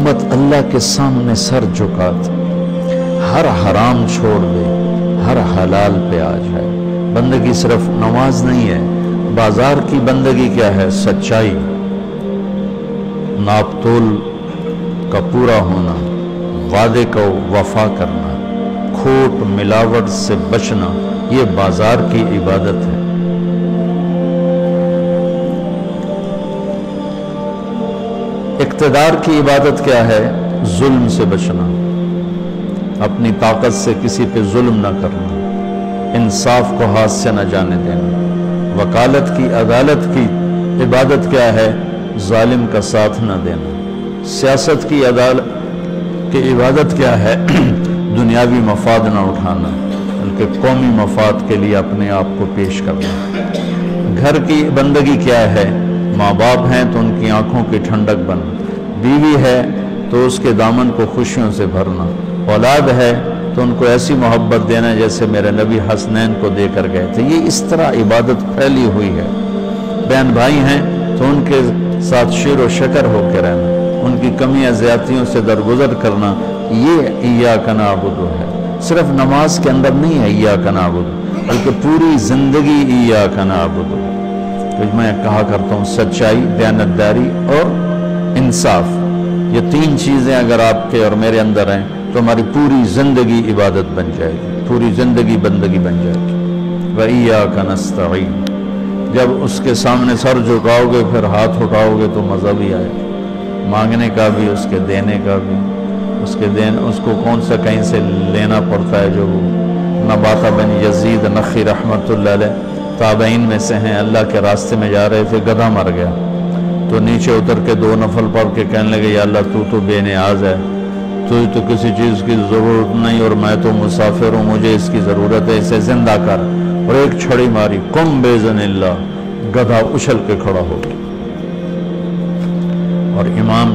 امت اللہ کے سامنے سر جھکا دے، ہر حرام چھوڑ دے، ہر حلال پہ آ جائے۔ بندگی صرف نماز نہیں ہے، بازار کی بندگی کیا ہے؟ سچائی، ناپ تول کا پورا ہونا، وعدے کو وفا کرنا، کھوٹ ملاوٹ سے بچنا، یہ بازار کی عبادت ہے۔ اقتدار کی عبادت کیا ہے؟ ظلم سے بچنا، اپنی طاقت سے کسی پہ ظلم نہ کرنا، انصاف کو ہاتھ سے نہ جانے دینا۔ وکالت کی، عدالت کی عبادت کیا ہے؟ ظالم کا ساتھ نہ دینا۔ سیاست کی عدالت کی عبادت کیا ہے؟ دنیاوی مفاد نہ اٹھانا، بلکہ قومی مفاد کے لیے اپنے آپ کو پیش کرنا۔ گھر کی بندگی کیا ہے؟ ماں باپ ہیں تو ان کی آنکھوں کی ٹھنڈک بننا، بیوی ہے تو اس کے دامن کو خوشیوں سے بھرنا، اولاد ہے تو ان کو ایسی محبت دینا جیسے میرے نبی حسنین کو دے کر گئے تھے۔ یہ اس طرح عبادت پھیلی ہوئی ہے۔ بہن بھائی ہیں تو ان کے ساتھ شیر و شکر ہو کے رہنا، ان کی کمیاں زیادتیوں سے درگزر کرنا، یہ ایاک نعبد ہے۔ صرف نماز کے اندر نہیں ہے ایاک نعبد، بلکہ پوری زندگی ایاک نعبد۔ تو میں کہا کرتا ہوں سچائی، دیانتداری اور انصاف، یہ تین چیزیں اگر آپ کے اور میرے اندر ہیں تو ہماری پوری زندگی عبادت بن جائے گی، پوری زندگی بندگی بن جائے گی۔ وَإِيَّاكَ نَسْتَعِينُ، جب اس کے سامنے سر جھکاؤ گے پھر ہاتھ اٹھاؤ گے تو مزہ بھی آئے گا، مانگنے کا بھی، اس کے دینے کا بھی۔ اس کو کون سا کہیں سے لینا پڑتا ہے؟ جو وہ نباتہ بن یزید نخی رحمت اللہ علیہ تابعین میں سے ہیں، اللہ کے راستے میں جا رہے تھے، گدھا مر گیا تو نیچے اتر کے 2 نفل پڑھ کے کہنے لگے یا اللہ تو بے نیاز ہے، تو کسی چیز کی ضرورت نہیں اور میں تو مسافر ہوں، مجھے اس کی ضرورت ہے، اسے زندہ کر۔ اور ایک چھڑی ماری، قم بیزن اللہ، گدھا اچھل کے کھڑا ہو گیا۔ اور امام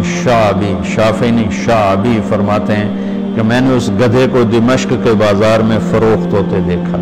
شعبی فرماتے ہیں کہ میں نے اس گدھے کو دمشق کے بازار میں فروخت ہوتے دیکھا۔